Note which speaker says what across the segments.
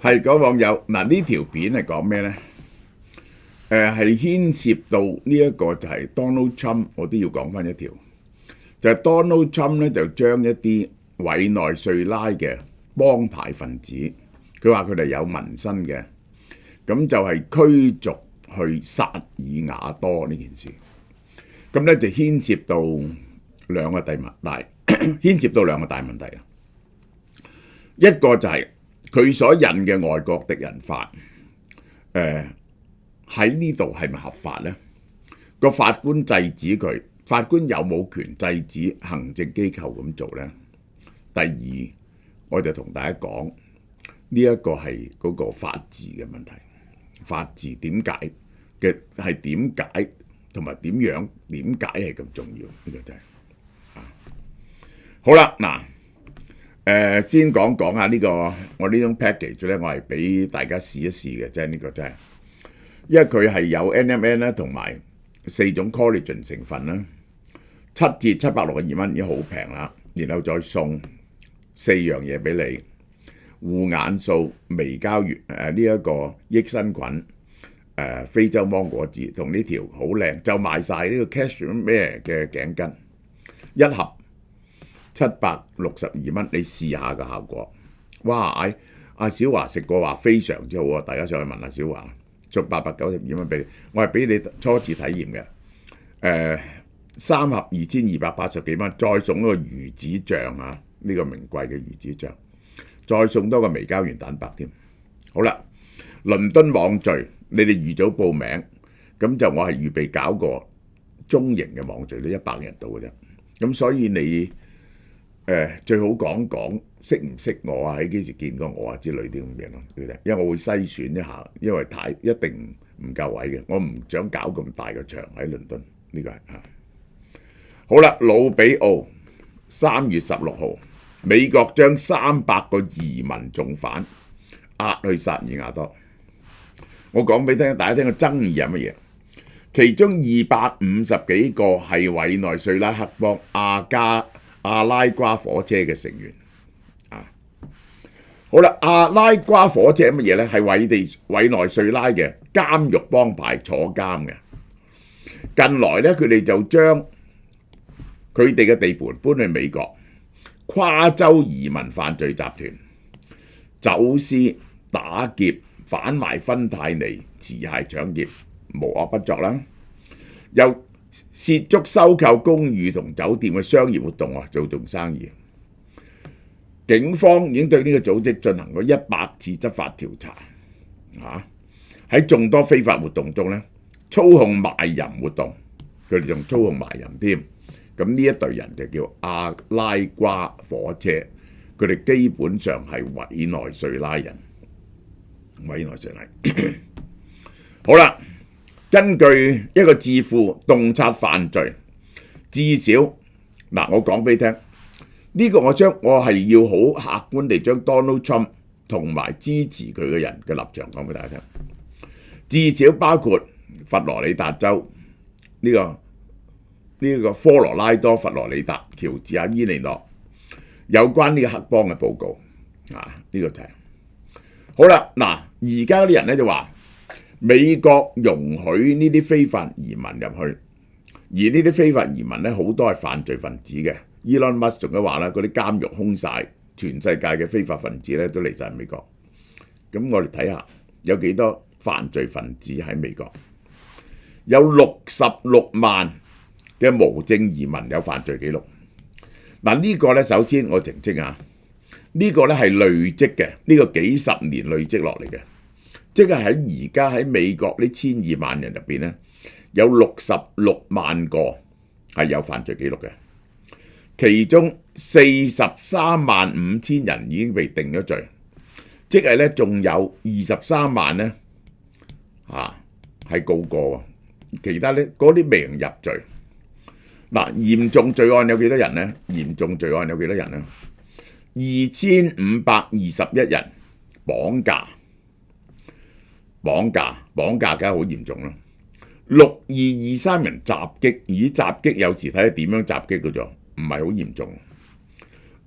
Speaker 1: 係嗰網友嗱，呢條片係講咩呢？係牽涉到呢一個就係 Donald Trump，我都要講翻一條，就係 Donald Trump 咧就將一啲委內瑞拉嘅幫派分子，佢話佢哋有紋身嘅，咁就係驅逐去薩爾瓦多呢件事，咁咧就牽涉到兩個牽涉到兩個大問題啊，一個就係佢所引嘅外國敵人法，喺呢度係咪合法呢？個法官制止佢，法官有冇權制止行政機構咁做呢？第二，我就同大家講呢一個係嗰個法治嘅問題，法治點解嘅係點解同埋點解係咁重要？呢個就係好啦，嗱。先講下呢個我呢種 package 咧，我係俾大家試一試嘅，即係呢個真係，因為佢係有 NMN 啦，同埋4種 collagen 成分啦，7至762蚊已經好平啦，然後再送4樣嘢俾你，護眼素、微膠原、呢一個益生菌、非洲芒果籽同呢條好靚，就賣晒呢個 Cashmere 嘅頸巾，一盒762蚊，你試下個效果。哇！阿小華食過話非常之好啊，大家上去問下小華，送892蚊俾你，我係俾你初次體驗嘅。3盒2280幾蚊，再送一個魚子醬啊，呢個名貴嘅魚子醬，再送多個微膠原蛋白添。好啦，倫敦網聚，你哋預早報名，咁就我係預備搞個中型嘅網聚，呢100人到嘅啫。咁所以你最好講識唔識我啊，喺幾時見過我啊之類啲咁嘅咯，因為我會篩選一下，因為一定唔夠位嘅，我唔想搞咁大嘅場喺倫敦，呢個係好啦，魯比奧3月16號，美國將300個移民重犯押去薩爾瓦多。我講俾大家聽個爭議係乜嘢？其中250幾個係委內瑞拉黑幫阿拉瓜火車嘅成員啊。好啦，阿拉瓜火車係乜嘢呢？係委內瑞拉嘅監獄幫派坐監嘅。近來呢，佢哋就將佢哋嘅地盤搬去美國，跨州移民犯罪集團，走私、打劫、販賣芬太尼、持械搶劫，無惡不作啦。又涉足收購公寓同酒店嘅商業活動啊，做生意。警方已經對呢個組織進行過100次執法調查。喺眾多非法活動中呢，操控賣淫活動，佢哋仲操控賣淫添。咁呢一隊人就叫阿拉瓜火車，佢哋基本上係委內瑞拉人。好啦。根據一個智庫洞察犯罪，至少嗱，我講俾你聽，呢個我係要好客觀地將 Donald Trump 同埋支持佢嘅人嘅立場講俾大家聽。至少包括佛羅里達州呢個科羅拉多、佛羅里達、喬治亞、伊利諾有關呢個黑幫嘅報告啊，呢個就係好啦。嗱，而家啲人咧就話，美國容許呢啲非法移民入去，而呢啲非法移民咧好多係犯罪分子嘅。Elon Musk 仲都話啦，嗰啲監獄空晒，全世界嘅非法分子咧都嚟晒美國。咁我哋睇下有幾多犯罪分子喺美國？有66萬嘅無證移民有犯罪記錄。嗱，呢個咧首先我澄清下，呢個咧係累積嘅，呢個幾十年累積落嚟嘅。即係喺而家喺美國呢1200萬人入邊咧，有66萬個係有犯罪記錄嘅，其中435000人已經被定咗罪，即係咧仲有23萬咧係告過，其他咧嗰啲未入罪。嗱，嚴重罪案有幾多人呢？嚴重罪案有幾多人呢？2521人綁架。綁架梗係好嚴重啦！6223人襲擊，襲擊有時睇下點樣襲擊嘅啫，唔係好嚴重。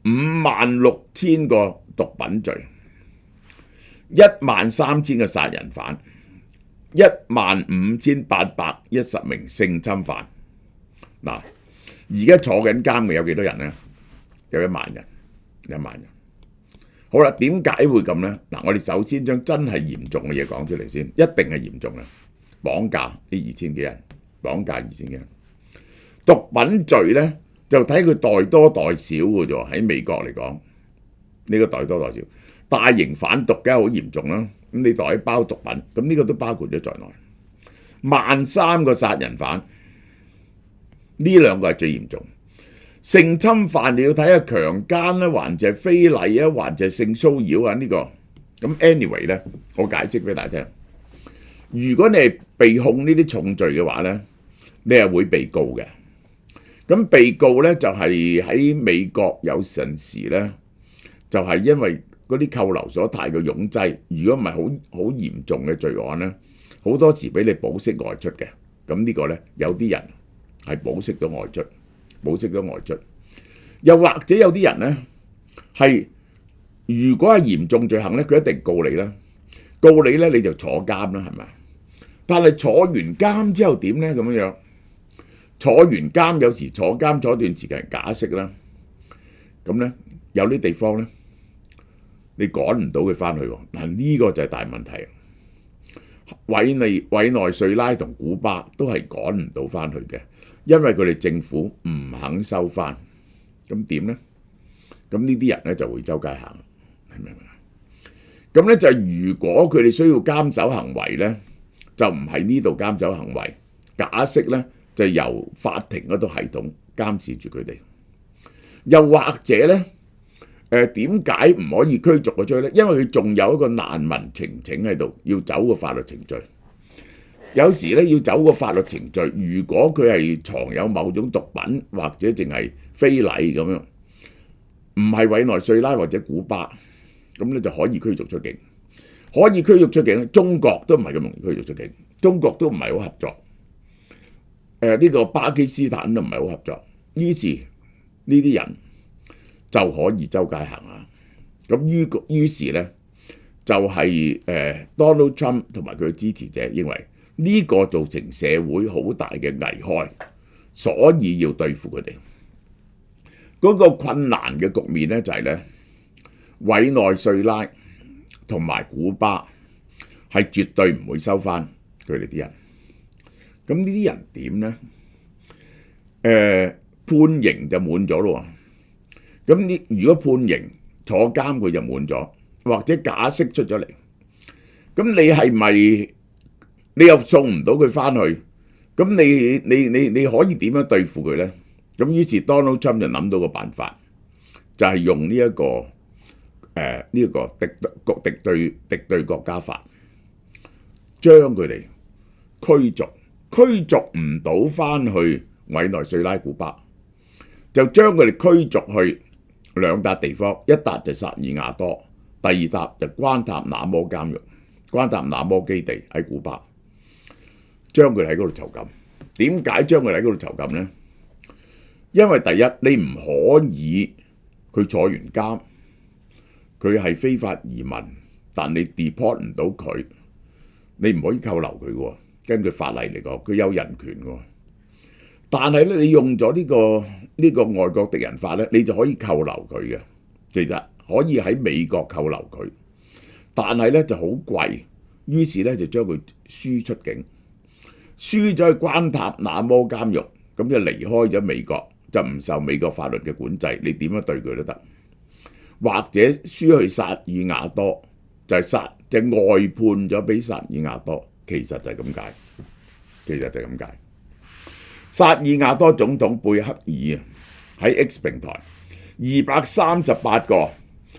Speaker 1: 56000個毒品罪， 13000個殺人犯，15810名性侵犯。嗱，而家坐緊監嘅有幾多人呢？有1萬人，1萬人。好啦，點解會咁呢？嗱，我哋首先將真係嚴重嘅嘢講出嚟先，一定係嚴重啦。綁架呢2000幾人，綁架2000幾人。毒品罪呢，就睇佢代多代少嘅啫。喺美國嚟講，呢個代多代少。大型販毒梗係好嚴重啦。咁你袋包毒品，咁呢個都包括咗在內。13000個殺人犯。呢兩個係最嚴重，性侵犯你要睇下強姦啦，還是係非禮啊，還是係性騷擾啊呢個。咁 anyway 咧，我解釋俾大家聽。如果你係被控呢啲重罪嘅話咧，你係會被告嘅。咁被告咧就係喺美國有陣時咧，就係因為嗰啲扣留所太過擁擠，如果唔係好嚴重嘅罪案咧，好多時俾你保釋外出嘅。咁呢個咧有啲人係保釋咗外出，保釋咗外出。又或者有啲人呢，係如果係嚴重罪行呢，佢一定告你啦，告你呢，你就坐監啦，係咪？但係坐完監之後點呢？咁樣坐完監有時坐監坐一段時間假釋啦，咁呢，有啲地方呢，你趕唔到佢翻去喎。嗱，呢個就係大問題。委內瑞拉同古巴都係趕唔到翻去嘅。因為佢哋政府唔肯收翻，咁點呢？咁呢啲人咧就會周街行，明唔明啊？咁咧就如果佢哋需要監守行為咧，就唔係呢度監守行為，假釋咧就由法庭嗰度系統監視住佢哋。又或者咧，點解唔可以驅逐佢出去咧？因為佢仲有一個難民呈請喺度，要走個法律程序。有時咧要走個法律程序，如果佢係藏有某種毒品或者淨係非禮咁樣，唔係委內瑞拉或者古巴，咁咧就可以驅逐出境。可以驅逐出境，中國都唔係咁容易驅逐出境，中國都唔係好合作。呢個巴基斯坦都唔係好合作，於是呢啲人就可以周街行啦。咁於是咧就係Donald Trump 同埋佢嘅支持者認為呢個造成社會好大嘅危害，所以要對付佢哋。嗰個困難嘅局面咧就係咧，委內瑞拉同埋古巴係絕對唔會收翻佢哋啲人。咁呢啲人點咧？判刑就滿咗咯。咁如果判刑坐監佢就滿咗，或者假釋出咗嚟，咁你係咪？你又送唔到佢翻去，咁你可以點樣對付佢呢？咁於是 Donald Trump 就諗到個辦法，就係用呢一個敵對國家法，將佢哋驅逐唔到翻去委內瑞拉、古巴，就將佢哋驅逐去兩笪地方，一笪就薩爾瓦多，第二笪就關塔那摩監獄、關塔那摩基地喺古巴。將佢哋喺嗰度囚禁。點解將佢哋喺嗰度囚禁呢？因為第一，你唔可以佢坐完監，佢係非法移民，但你 deport 唔到佢，你唔可以扣留佢嘅。根據法例嚟講，佢有人權嘅。但係咧，你用咗呢個外國敵人法咧，你就可以扣留佢嘅。其實可以喺美國扣留佢，但係咧就好貴，於是咧就將佢輸出境。輸咗去關塔那摩監獄，咁就離開咗美國，就唔受美國法律嘅管制，你點樣對佢都得。或者輸去薩爾瓦多，就係外判咗俾薩爾瓦多，其實就係咁解。薩爾瓦多總統貝克爾喺 X 平台238個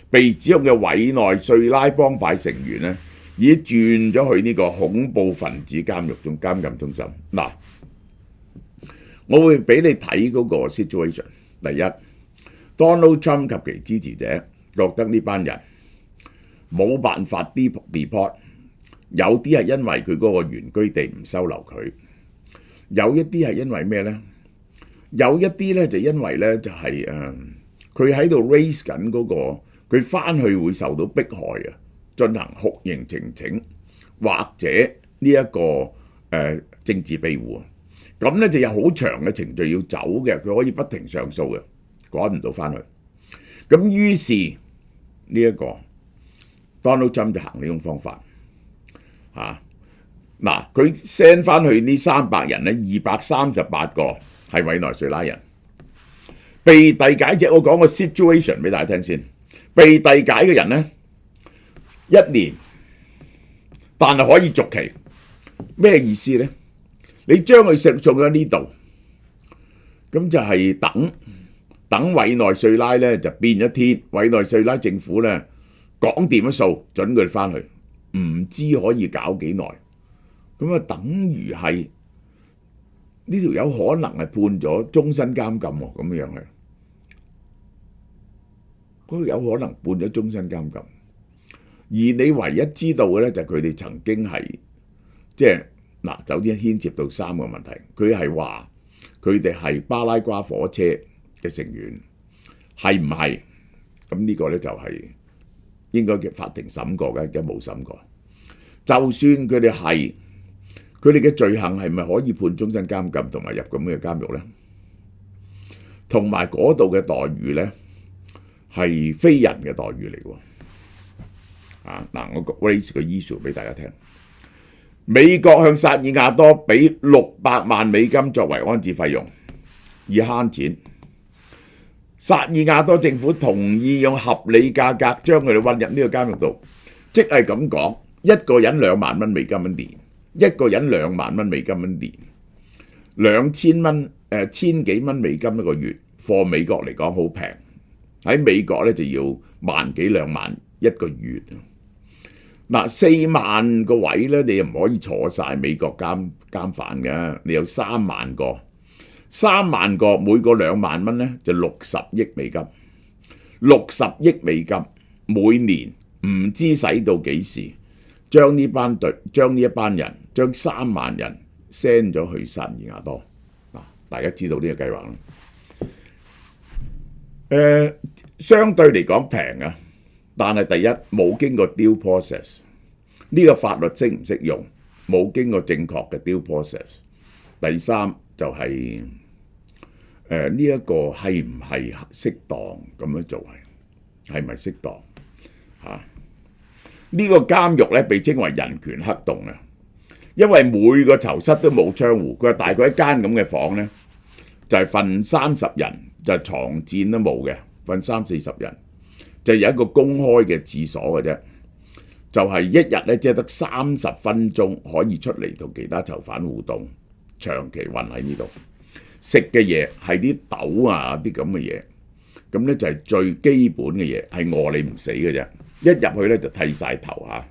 Speaker 1: 被指控嘅委內瑞拉幫派成員咧，已經轉咗去呢個恐怖分子監禁中心。嗱，我會俾你睇嗰個 situation。第一 ，Donald Trump 及其支持者覺得呢班人冇辦法 deport， 有啲係因為佢嗰個原居地唔收留佢，有一啲係因為咩呢？有一啲咧就因為咧就係佢喺度 raise 緊嗰個佢翻去會受到迫害啊！進行酷刑呈請或者呢一個政治庇護。咁咧就有好長嘅程序要走嘅，佢可以不停上訴嘅，趕唔到翻去。咁於是呢一個 Donald Trump 就行呢種方法嚇。嗱，佢 send 翻去呢300人咧，238個係委內瑞拉人。被遞解者，我講個 situation 俾大家聽先。被遞解嘅人咧，1年，但係可以續期，咩意思咧？你將佢送咗呢度，咁就係等委內瑞拉咧就變咗天，委內瑞拉政府咧講掂咗數，準佢哋翻去，唔知可以搞幾耐。咁啊，等於係呢條友可能係判咗終身監禁喎，咁樣係，嗰條友可能判咗終身監禁。而你唯一知道嘅咧就係佢哋曾經係即係嗱，首先牽涉到3個問題。佢係話佢哋係巴拉瓜火車嘅成員，係唔係？咁呢個咧就係應該嘅法庭審過嘅，而家冇審過。就算佢哋係，佢哋嘅罪行係咪可以判終身監禁同埋入咁嘅監獄咧？同埋嗰度嘅待遇咧係非人嘅待遇嚟喎。嗱，我 raise 個 issue 俾大家聽。美國向薩爾瓦多俾600萬美金作為安置費用，以慳錢。薩爾瓦多政府同意用合理價格將佢哋運入呢個監獄度，即係咁講，一個人2萬蚊美金一年。一個人2萬蚊美金一年，2000蚊千幾蚊美金一個月，貨美國嚟講好平。喺美國咧就要1萬幾2萬一個月。嗱，4萬個位咧，你又唔可以坐晒美國監犯嘅，你有3萬個，3萬個每個2萬蚊咧就60億美金，60億美金每年唔知使到幾時。將呢一班人，將3萬人 send 咗去薩爾瓦多。大家知道呢個計劃啦。相對嚟講平啊，但係第一冇經過 due process， 呢個法律適唔適用，冇經過正確嘅 due process。第三就係呢一個係唔係適當咁樣做，係咪適當嚇？呢個監獄咧被稱為人權黑洞啊，因為每個囚室都冇窗戶，佢話大概一間咁嘅房咧，就係瞓30人，就係床墊都冇嘅，瞓30-40人，就有一個公開嘅廁所嘅啫，就係一日咧即係得30分鐘可以出嚟同其他囚犯互動，長期韞喺呢度，食嘅嘢係啲豆啊啲咁嘅嘢，咁咧就係最基本嘅嘢，係餓你唔死嘅啫。一入去咧就剃晒頭嚇，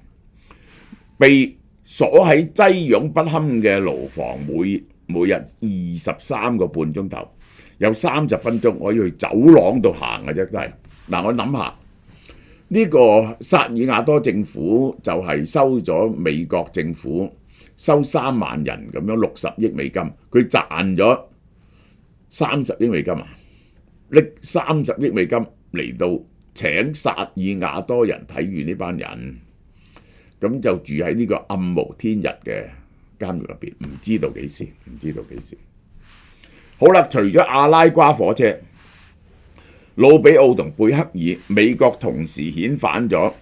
Speaker 1: 被鎖喺擠擁不堪嘅牢房，每日23個半鐘頭，有30分鐘可以去走廊度行嘅啫，都係。嗱，我諗下呢個薩爾瓦多政府就係收咗美國政府收3萬人咁樣60億美金，佢賺咗30億美金啊！拎30億美金嚟到請薩爾瓦多人睇住呢班人，咁就住喺呢個暗無天日嘅監獄入邊，唔知道幾時。好啦，除咗阿拉瓜火車、魯比奧同貝克爾，美國同時遣返咗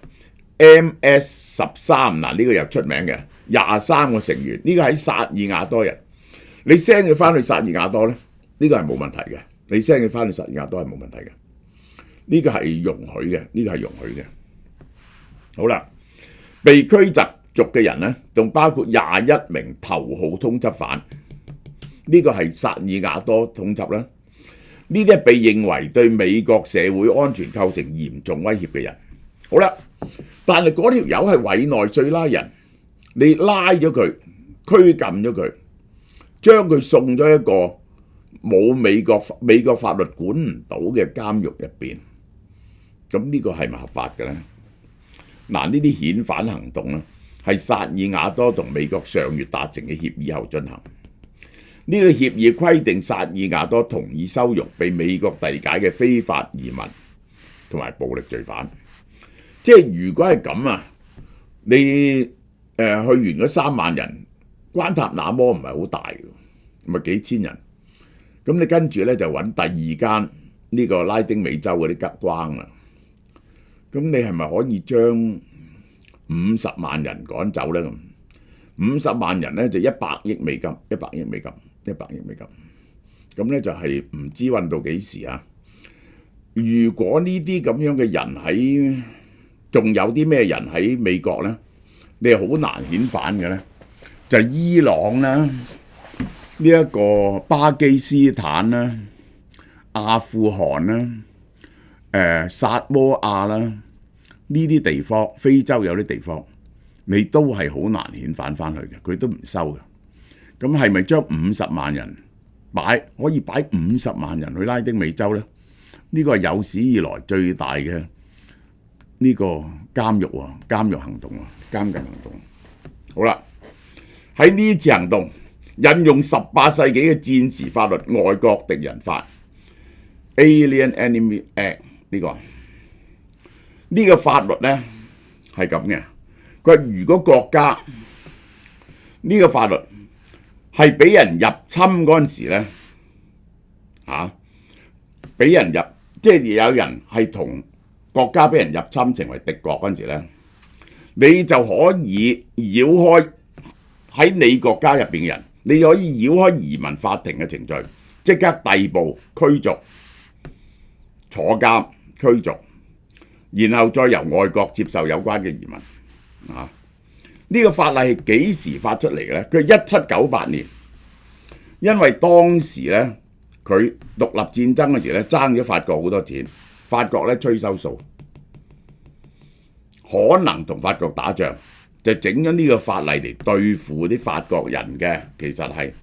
Speaker 1: MS-13，嗱呢個又出名嘅23個成員，呢個喺薩爾瓦多人，你 send 佢翻去薩爾瓦多咧，呢個係冇問題嘅，你 send 佢翻去薩爾瓦多係冇問題嘅。呢個係容許嘅，好啦，被驅逐嘅人呢，仲包括21名頭號通緝犯，呢個係薩爾瓦多通緝啦。呢啲係被認為對美國社會安全構成嚴重威脅嘅人。好啦，但係嗰條友係委內瑞拉人，你拉咗佢，拘禁咗佢，將佢送咗一個冇美國法律管唔到嘅監獄入邊。咁呢個係咪合法嘅咧？嗱，呢啲遣返行動咧，係薩爾瓦多同美國上月達成嘅協議後進行。呢個協議規定薩爾瓦多同意收容被美國遞解嘅非法移民同埋暴力罪犯。即係如果係咁啊，你去完嗰3萬人，關塔那摩唔係好大嘅，咪幾千人。咁你跟住咧就揾第二間呢個拉丁美洲嗰啲吉關啦。咁你係咪可以將50萬人趕走咧？咁50萬人咧就100億美金，100億美金，100億美金。咁咧就係唔知運到幾時啊！如果呢啲咁樣嘅人喺，仲有啲咩人喺美國咧？你係好難遣返嘅咧，就係伊朗啦。呢一個巴基斯坦啦、阿富汗啦、薩摩亞啦，呢啲地方，非洲有啲地方，你都係好難遣返翻去嘅，佢都唔收嘅。咁係咪將50萬人可以擺50萬人去拉丁美洲呢？呢個係有史以來最大嘅呢個監獄行動啊，監禁行動。好啦，喺呢次行動，引用18世紀嘅戰時法律《外國敵人法》（Alien Enemy Act） 呢個法律呢係咁嘅。佢話如果國家呢個法律係俾人入侵嗰陣時咧，俾人入，即係有人係同國家俾人入侵成為敵國嗰陣時咧，你就可以繞開喺你國家入邊嘅人。你可以繞開移民法庭嘅程序，即刻逮捕、驅逐、坐監、驅逐，然後再由外國接受有關嘅移民。呢個法例係幾時發出嚟嘅咧？佢係1798年，因為當時咧佢獨立戰爭嗰時咧爭咗法國好多錢，法國咧催收數，可能同法國打仗。就整咗呢個法例嚟對付啲法國人嘅，其實係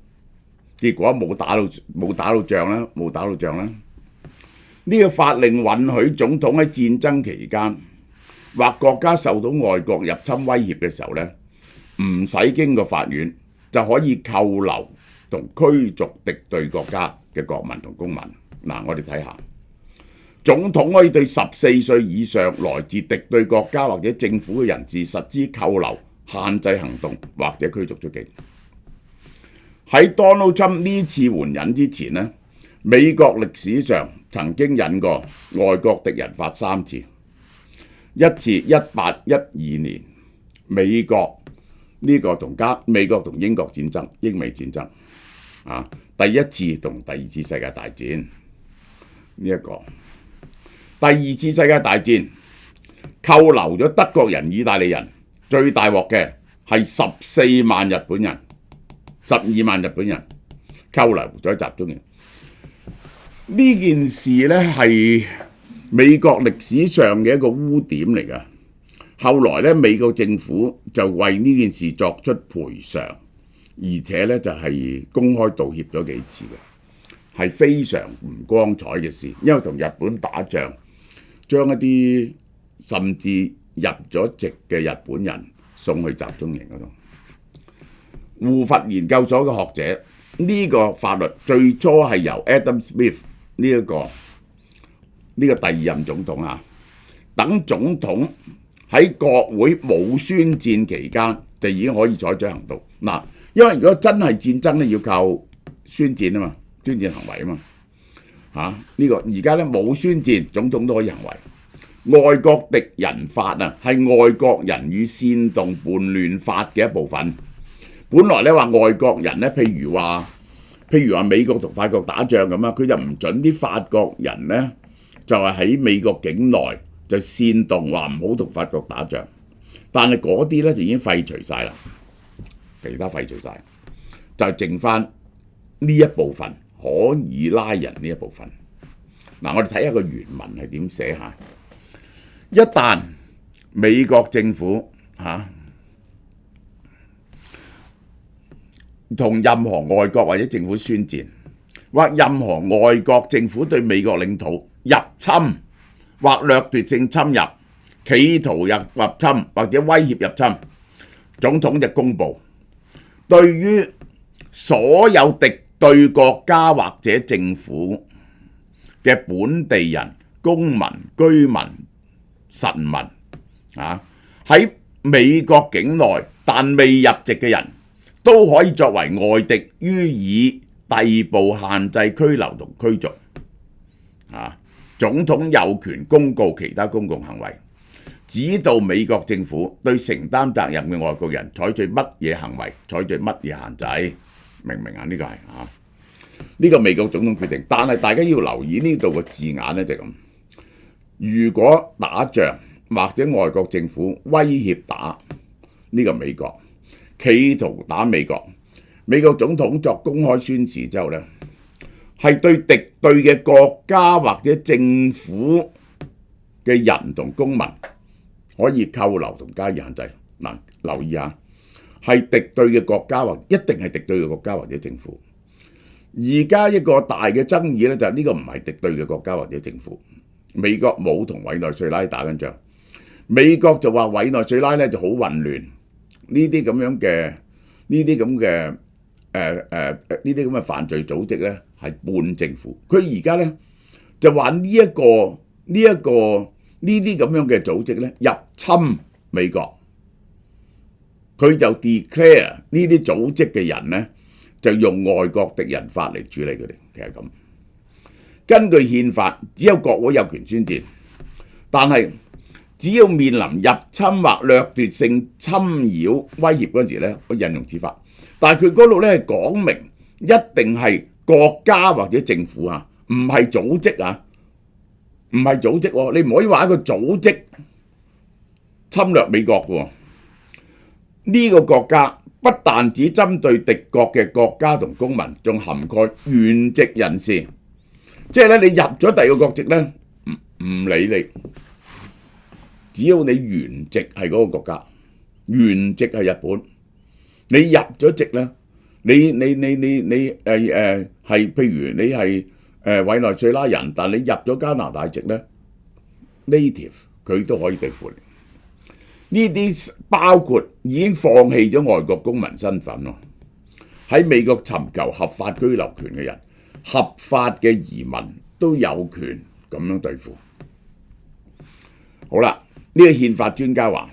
Speaker 1: 結果冇打到仗啦。呢個法令允許總統喺戰爭期間或國家受到外國入侵威脅嘅時候咧，唔使經過法院就可以扣留同驅逐敵對國家嘅國民同公民。嗱，我哋睇下，總統可以對14歲以上來自敵對國家或者政府嘅人士實施扣留、限制行動或者驅逐出境。喺 Donald Trump 呢次援引之前呢，美國歷史上曾經引過外國敵人法3次，一次1812年美國呢個美國同英國戰爭，英美戰爭第一次同第二次世界大戰呢一個。第二次世界大戰扣留咗德國人、意大利人，最大鑊嘅係14萬日本人、12萬日本人扣留咗集中營。呢件事呢係美國歷史上嘅一個污點嚟㗎。後來呢，美國政府就為呢件事作出賠償，而且呢就係公開道歉咗幾次嘅，係非常唔光彩嘅事，因為同日本打仗，將一啲甚至入咗籍嘅日本人送去集中營嗰度。胡佛研究所嘅學者，呢個法律最初係由 Adam Smith 呢個第二任總統等總統喺國會冇宣戰期間就已經可以採取行動。嗱，因為如果真係戰爭咧，要靠宣戰啊嘛，宣戰行為啊嘛。呢個而家咧冇宣戰，總統都可以行為。外國敵人法係外國人與煽動叛亂法嘅一部分。本來咧話外國人咧，譬如話美國同法國打仗咁佢就唔準啲法國人咧就係喺美國境內就煽動話唔好同法國打仗。但係嗰啲咧就已經廢除晒啦，其他廢除晒，就剩翻呢一部分可以拉人呢一部分。嗱，我哋睇下個原文係點寫下。一旦美國政府同任何外國或者政府宣戰，或任何外國政府對美國領土入侵或掠奪性侵入、企圖入侵或者威脅入侵，總統就公布對於所有敵對國家或者政府嘅本地人、公民、居民、臣民喺美國境內但未入籍嘅人，都可以作為外敵予以逮捕、限制、拘留同驅逐。總統有權公告其他公共行為，指導美國政府對承擔責任嘅外國人採取乜嘢行為，採取乜嘢限制。明唔明啊？呢個係呢個美國總統決定，但係大家要留意呢度嘅字眼呢，就咁。如果打仗或者外國政府威脅打呢個美國，企圖打美國，美國總統作公開宣示之後呢，係對敵對嘅國家或者政府嘅人同公民可以扣留同加以限制。嗱，留意下，係敵對嘅國家或一定係敵對嘅國家或者政府。而家一個大嘅爭議呢，就係呢個唔係敵對嘅國家或者政府。美國冇同委內瑞拉打緊仗，美國就話委內瑞拉呢就好混亂，呢啲咁嘅犯罪組織呢係半政府。佢而家呢就話呢啲咁樣嘅組織呢入侵美國，佢就 declare 呢啲組織嘅人呢就用外國敵人法嚟處理佢哋，其實咁。根據憲法，只有國會有權宣戰，但係只要面臨入侵或掠奪性侵擾威脅嗰陣時咧，我引用此法。但係佢嗰度咧係講明一定係國家或者政府啊，唔係組織啊，唔係組織喎，你唔可以話一個組織侵略美國嘅。呢個國家不但只針對敵國嘅國家同公民，仲涵蓋原籍人士。即係咧，你入咗第二個國籍咧，唔理你，只要你原籍係嗰個國家，原籍係日本，你入咗籍咧，你係譬如你係委內瑞拉人，但你入咗加拿大籍咧 ，native 佢都可以對付你。呢啲包括已經放棄咗外國公民身份咯，喺美國尋求合法居留權嘅人。合法嘅移民都有權咁樣對付。好啦，呢個憲法專家話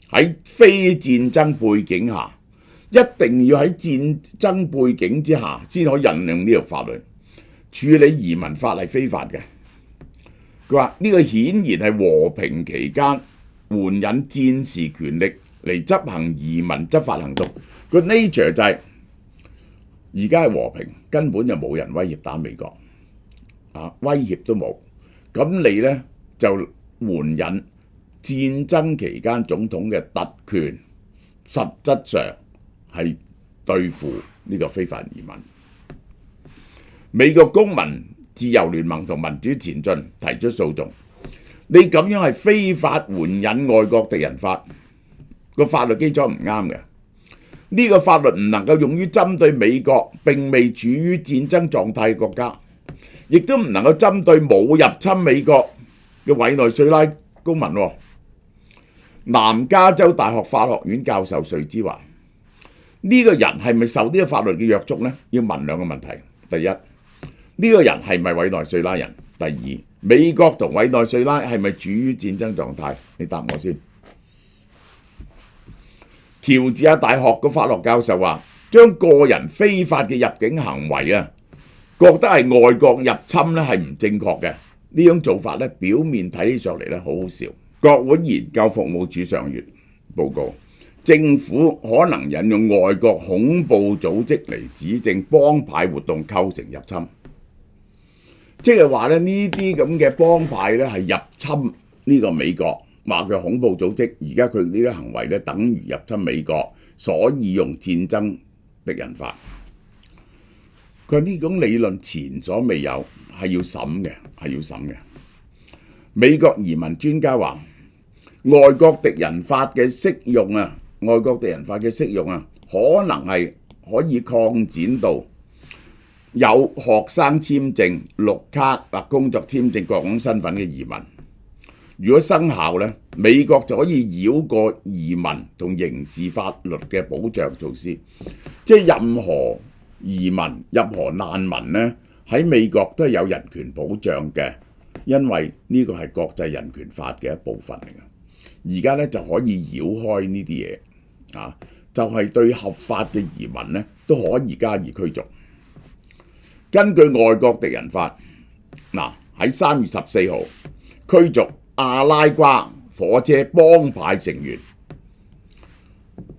Speaker 1: 喺非戰爭背景下，一定要喺戰爭背景之下先可以引用呢條法律處理移民法係非法嘅。佢話呢個顯然係和平期間援引戰時權力嚟執行移民執法行動。個 nature 就係而家係和平，根本就冇人威脅打美國，威脅都冇。咁你呢就援引戰爭期間總統嘅特權，實質上係對付呢個非法移民。美國公民自由聯盟同民主前進提出訴訟，你咁樣係非法援引外國敵人法，個法律基礎唔啱嘅。呢個法律唔能夠用於針對美國並未處於戰爭狀態嘅國家，亦都唔能夠針對冇入侵美國嘅委內瑞拉公民。南加州大學法學院教授瑞茲話：呢個人係咪受呢個法律嘅約束呢？要問兩個問題：第一，呢個人係咪委內瑞拉人？第二，美國同委內瑞拉係咪處於戰爭狀態？你答我先。喬治亞大學個法學教授話：將個人非法嘅入境行為覺得係外國入侵咧係唔正確嘅。呢種做法咧，表面睇起上嚟咧好好笑。國會研究服務處上月報告，政府可能引用外國恐怖組織嚟指證幫派活動構成入侵，即係話咧呢啲咁嘅幫派咧係入侵呢個美國。話佢恐怖組織，而家佢呢啲行為咧等於入侵美國，所以用戰爭敵人法。佢話呢種理論前所未有，係要審嘅，係要審嘅。美國移民專家話，外國敵人法嘅適用外國敵人法嘅適用可能係可以擴展到有學生簽證、綠卡或工作簽證各種身份嘅移民。如果生效呢，美國就可以繞過移民同刑事法律嘅保障措施，即係任何移民、任何難民呢，喺美國都係有人權保障嘅，因為呢個係國際人權法嘅一部分嚟嘅。而家咧就可以繞開呢啲嘢啊，就係對合法嘅移民咧都可以加以驅逐。根據外國敵人法，嗱喺3月14號驅逐阿拉瓜火車幫派成員，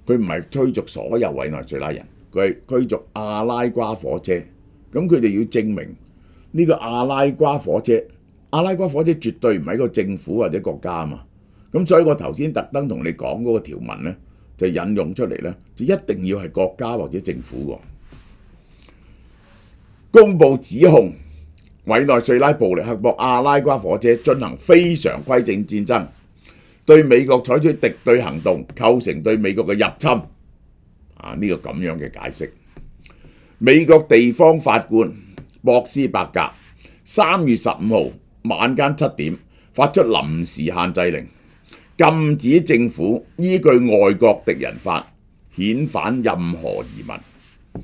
Speaker 1: 佢唔係驅逐所有委內瑞拉人，佢係驅逐阿拉瓜火車。咁佢哋要證明呢個阿拉瓜火車絕對唔係一個政府或者國家啊嘛。咁所以我頭先特登同你講嗰個條文咧，就引用出嚟咧，就一定要係國家或者政府喎。公佈指控委內瑞拉暴力刻薄阿拉瓜火車進行非常規整戰爭，對美國採取敵對行動，構成對美國嘅入侵。呢個咁樣嘅解釋。美國地方法官博斯伯格3月15號晚間7點發出臨時限制令，禁止政府依據外國敵人法遣返任何移民，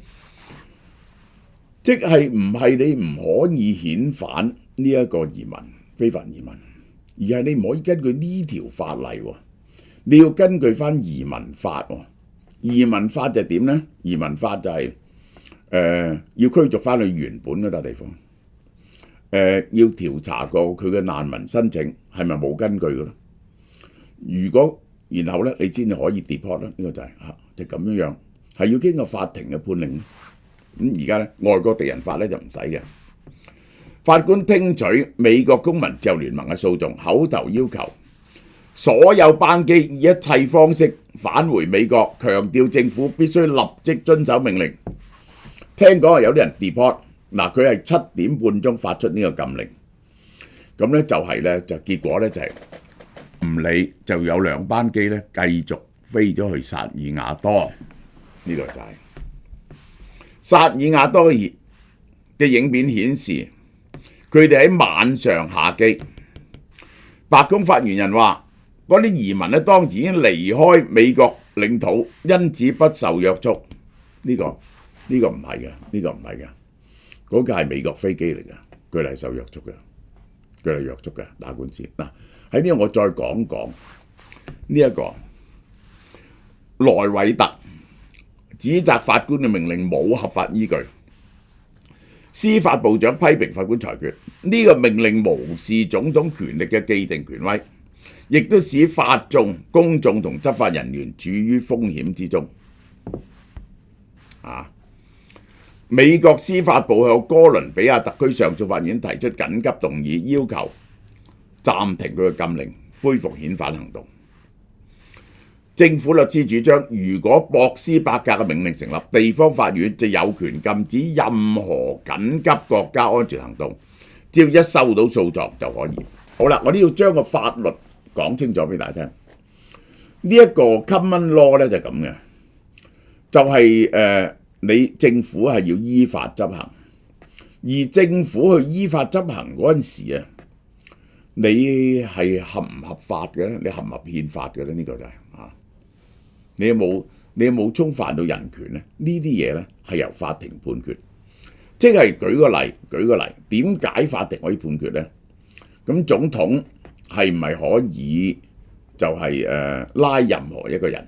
Speaker 1: 即係唔係你唔可以遣返呢一個移民非法移民，而係你唔可以根據呢條法例喎，你要根據翻移民法喎。移民法就係點呢？移民法就係要驅逐翻去原本嗰笪地方，要調查過佢嘅難民申請係咪冇根據嘅咯。如果然後咧，你先至可以 deport 啦。呢個就係就咁樣，係要經過法庭嘅判令。咁而家咧，外國敵人法咧就唔使嘅。法官聽取美國公民自由聯盟嘅訴訟，口頭要求所有班機以一切方式返回美國，強調政府必須立即遵守命令。聽講係有啲人 deport， 嗱佢係7點半鐘發出呢個禁令，咁咧就係咧就結果咧就係唔理，就有2班機咧繼續飛咗去薩爾瓦多，呢個就係薩爾瓦多嘅影片顯示，佢哋喺晚上下機。白宮發言人話：嗰啲移民咧當時已經離開美國領土，因此不受約束。呢個唔係嘅，呢個唔係嘅，嗰架係美國飛機嚟嘅，佢哋係受約束嘅，佢哋約束嘅打官司。嗱喺呢度我再講講呢一個萊維特指責法官嘅命令冇合法依據。司法部長批評法官裁決呢個命令無視總統權力嘅既定權威，亦都使法眾、公眾同執法人員處於風險之中。美國司法部向哥倫比亞特區上訴法院提出緊急動議，要求暫停佢嘅禁令，恢復遣返行動。政府律師主張，如果博斯伯格嘅命令成立，地方法院就有權禁止任何緊急國家安全行動，只要一收到訴狀就可以。好啦，我都要將個法律講清楚俾大家聽。呢一個 common law 咧就係咁嘅，就係你政府係要依法執行，而政府去依法執行嗰陣時啊，你係合唔合法嘅咧？你合唔合憲法嘅咧？呢個就係你有冇衝犯到人權咧？呢啲嘢咧係由法庭判決。即係舉個例，點解法庭可以判決咧？咁總統係唔係可以就係拉任何一個人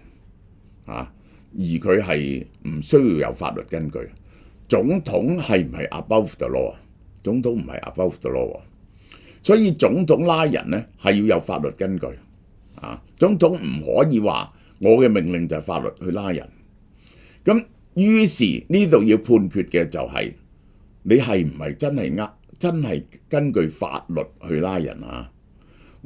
Speaker 1: 而佢係唔需要有法律根據？總統係唔係 above the law？ 總統唔係 above the law， 所以總統拉人咧係要有法律根據。總統唔可以話我嘅命令就係法律去拉人。咁於是呢度要判決嘅就係你係唔係真係根據法律去拉人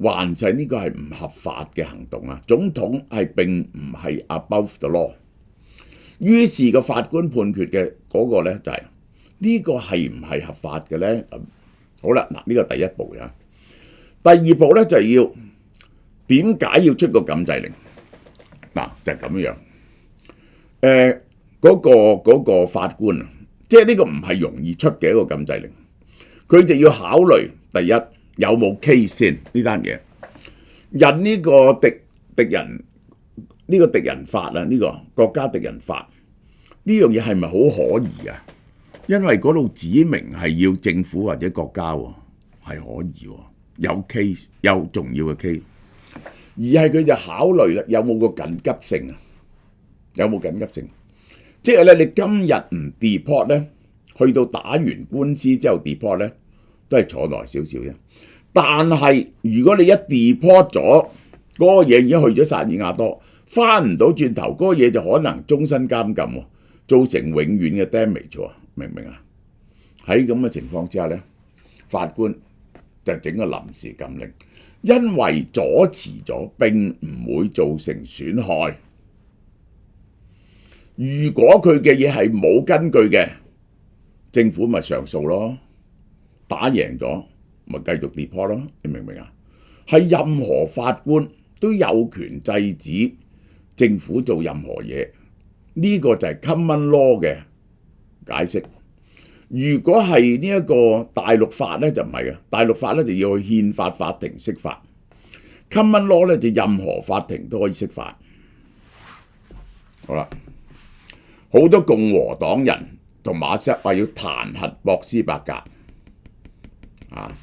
Speaker 1: 還是呢個係唔合法嘅行動啊？總統係並唔係 above the law。於是個法官判決嘅嗰個咧就係呢個係唔係合法嘅咧？好啦，嗱呢個第一步啊。第二步咧就係要點解要出個禁制令？就係咁樣。嗰個法官啊，即係呢個唔係容易出嘅一個禁制令，佢就要考慮第一有冇 case 先呢單嘢，引呢個敵人法啊，呢個國家敵人法呢樣嘢係咪好可疑啊？因為嗰度指明係要政府或者國家喎，係可疑喎，有 case 有重要嘅 case。而係佢就考慮啦，有冇個緊急性啊？有冇緊急性？即係咧，你今日唔 deport 咧，去到打完官司之後 deport 咧，都係坐耐少少啫。但係如果你一 deport 咗，嗰個嘢已經去咗薩爾瓦多，翻唔到轉頭，嗰個嘢就可能終身監禁喎，造成永遠嘅 damage 喎，明唔明啊？喺咁嘅情況之下咧，法官就整個臨時禁令，因為阻遲咗並唔會造成損害。如果佢嘅嘢係冇根據嘅，政府咪上訴咯，打贏咗咪繼續 deport 咯，你明唔明啊？係任何法官都有權制止政府做任何嘢，呢個就係 common law 嘅解釋。如果係呢一個大陸法咧就唔係嘅，大陸法咧就要去憲法法庭釋法 ，common law 咧就任何法庭都可以釋法。好啦。好多共和黨人同馬瑟話要彈劾博斯伯格啊，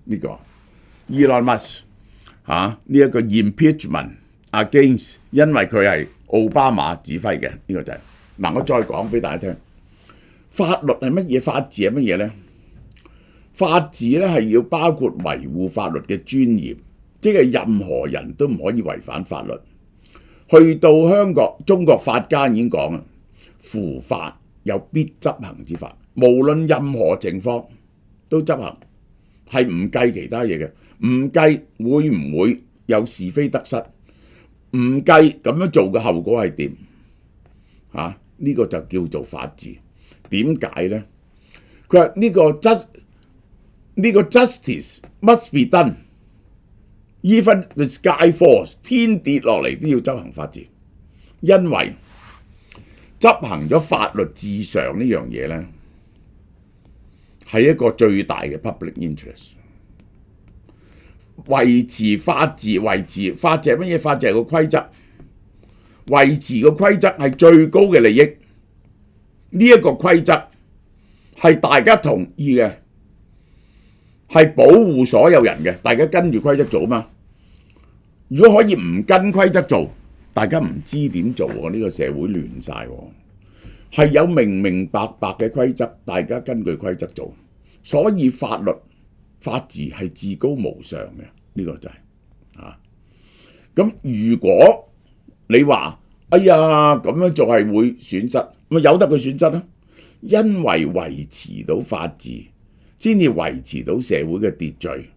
Speaker 1: 呢個 Elon Musk 呢一個 impeachment against， 因為佢係奧巴馬指揮嘅，呢個就係嗱。我再講俾大家聽，法律係乜嘢？法治係乜嘢咧？法治咧係要包括維護法律嘅尊嚴，即係任何人都唔可以違反法律。去到香港，中國法家已經講啦。符法有必執行之法，無論任何情況都執行，係唔計其他嘢嘅，唔計會唔會有是非得失，唔計咁樣做嘅後果係點呢個就叫做法治。點解咧？佢話呢個 justice must be done，even the sky falls， 天跌落嚟都要執行法治，因為執行咗法律至上呢樣嘢咧，係一個最大嘅 public interest。維持法治，維持法治係乜嘢？法治係個規則，維持個規則係最高嘅利益。呢一個規則係大家同意嘅，係保護所有人嘅，大家跟住規則做啊嘛。如果可以唔跟規則做，大家唔知點做喎，呢個社會亂晒喎。係有明明白白嘅規則，大家根據規則做，所以法律法治係至高無上嘅，呢個就係咁如果你話哎呀咁樣做係會損失，咪由得佢損失啦。因為維持到法治，先至維持到社會嘅秩序，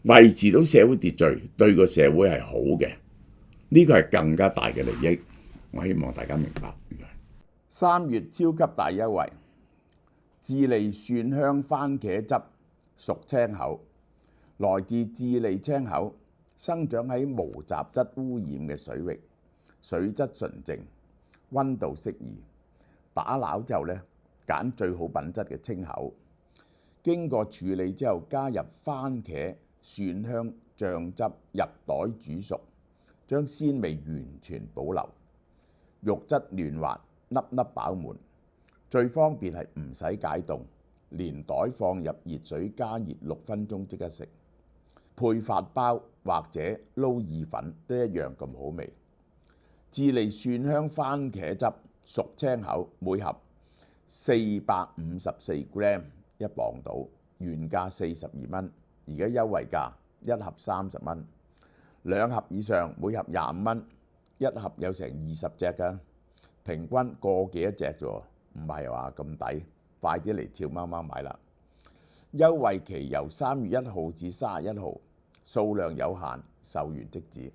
Speaker 1: 維持到社會秩序對個社會係好嘅，呢個係更加大嘅利益。我希望大家明白。3月超級大優惠，智利蒜香番茄汁屬青口，來自智利青口，生長喺無雜質污染嘅水域，水質純淨，溫度適宜。打撈之後咧，揀最好品質嘅青口，經過處理之後加入番茄蒜香醬汁入袋煮熟，將鮮味完全保留，肉質嫩滑，粒粒飽滿。最方便係唔使解凍，連袋放入熱水加熱6分鐘即刻食。配法包或者撈意粉都一樣咁好味。智利蒜香番茄汁屬青口，每盒454 gram 1磅到，原價42蚊，而家優惠價1盒30蚊，2盒以上每盒25蚊，一盒有成20隻㗎，平均個幾一隻啫，唔係話咁抵，快啲嚟俏貓貓買啦！優惠期由3月1號至31號，數量有限，售完即止。